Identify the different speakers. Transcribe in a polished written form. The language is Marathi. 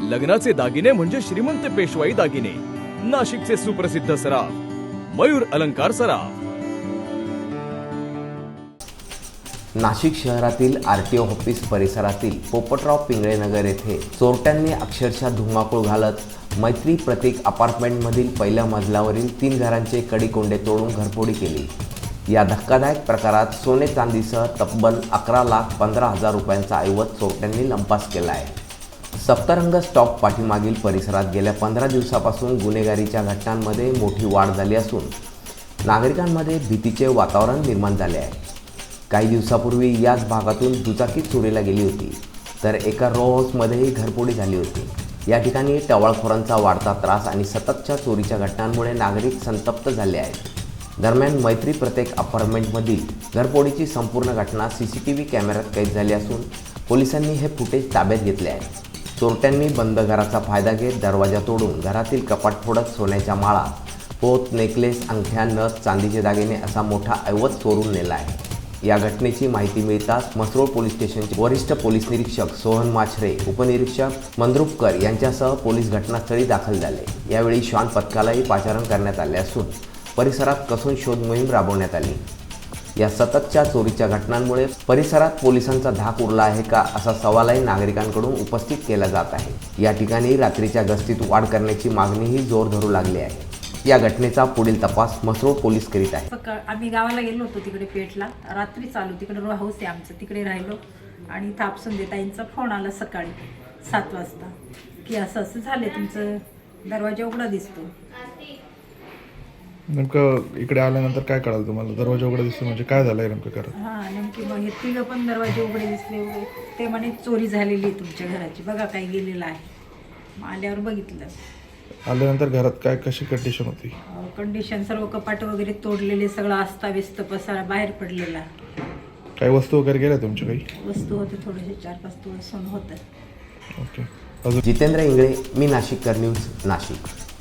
Speaker 1: लग्नाचे दागिने म्हणजे श्रीमंत पेशवाई दागिने, नाशिकचे सुप्रसिद्ध सराफ मयूर अलंकार सराफ.
Speaker 2: नाशिक शहरातील आरटीओ ऑफिस परिसरातील पोपटराव पिंगळे नगर येथे चोरट्यांनी अक्षरशः धुमाकूळ घालत मैत्री प्रतीक अपार्टमेंटमधील पहिल्या मजल्यावरील 3 घरांचे कडी-कोंडे तोडून घरफोडी केली. या धक्कादायक प्रकारात सोने चांदीसह तब्बल 11,15,000 रुपयांचा ऐवज चोरट्यांनी लंपास केला आहे. सप्तरंग स्टॉप पाठीमागील परिसरात गेल्या 15 दिवसापासून गुन्हेगारीच्या घटनांमध्ये मोठी वाढ झाली असून नागरिकांमध्ये भीतीचे वातावरण निर्माण झाले आहे. काही दिवसापूर्वी याच भागातून दुचाकी चोरीला गेली होती, तर एका रो हाऊसमध्येही घरफोडी झाली होती. या ठिकाणी टवाळखोरांचा वाढता त्रास आणि सततच्या चोरीच्या घटनांमुळे नागरिक संतप्त झाले आहेत. दरम्यान मैत्री प्रत्येक अपार्टमेंटमधील घरफोडीची संपूर्ण घटना CCTV कॅमेऱ्यात कैद झाली असून पोलिसांनी हे फुटेज ताब्यात घेतले आहे. चोरट्यांनी बंद घराचा फायदा घेत दरवाजा तोडून घरातील कपाट फोडत सोन्याच्या माळा, पोत, नेकलेस, अंगठ्या, नथ, चांदीचे दागिने असा मोठा ऐवज चोरून नेला आहे. या घटनेची माहिती मिळताच म्हसरोळ पोलीस स्टेशनचे वरिष्ठ पोलीस निरीक्षक सोहन माछरे, उपनिरीक्षक मंद्रुपकर यांच्यासह पोलीस घटनास्थळी दाखल झाले. यावेळी श्वान पथकालाही पाचारण करण्यात आले असून परिसरात कसून शोध मोहीम राबवण्यात आली. या सततच्या चोरीच्या घटनांमुळे परिसरात पोलिसांचा धाक उरला आहे का असा सवालही नागरिकांकडून उपस्थित केला जात आहे. या ठिकाणी रात्रीच्या गस्तीत वाढ करण्याची मागणीही जोर धरू लागली आहे. या घटनेचा पुढील तपास म्हसरोळ पोलीस करीत आहे.
Speaker 3: आम्ही गावाला गेलो होतो तिकडे पेठला, रात्री चालू तिकडे रो हाऊस आहे आमचं, तिकडे राहिलो आणि थापसून ताईंचा फोन आला सकाळी 7 वाजता की असं असं झालं, तुमचं दरवाजा उघडा दिसतो.
Speaker 4: नेमकं इकडे आल्यानंतर काय कळालं तुम्हाला? दरवाजा उघडा दिसतो म्हणजे काय झालंय नेमकं करत?
Speaker 3: हां, नेमकी मग हे 3 पण दरवाजे उघडे दिसले. ते म्हणे चोरी झालेली आहे तुमच्या घराची, बघा काय गेलेलं आहे. मग आल्यावर बघितलं.
Speaker 4: आल्यानंतर घरात काय कशी कंडिशन होती?
Speaker 3: कंडिशन सर्व कपाट वगैरे तोडलेले, सगळं अस्ताव्यस्त पसारा बाहेर पडलेला.
Speaker 4: काही वस्तू वगैरे गेल्या तुमच्या? काही
Speaker 3: वस्तू होते थोडेसे 4-5 तोळे सोनं होतं.
Speaker 4: ओके. अजून
Speaker 2: जितेंद्र इंगळे, मी नाशिककर न्यूज, नाशिक.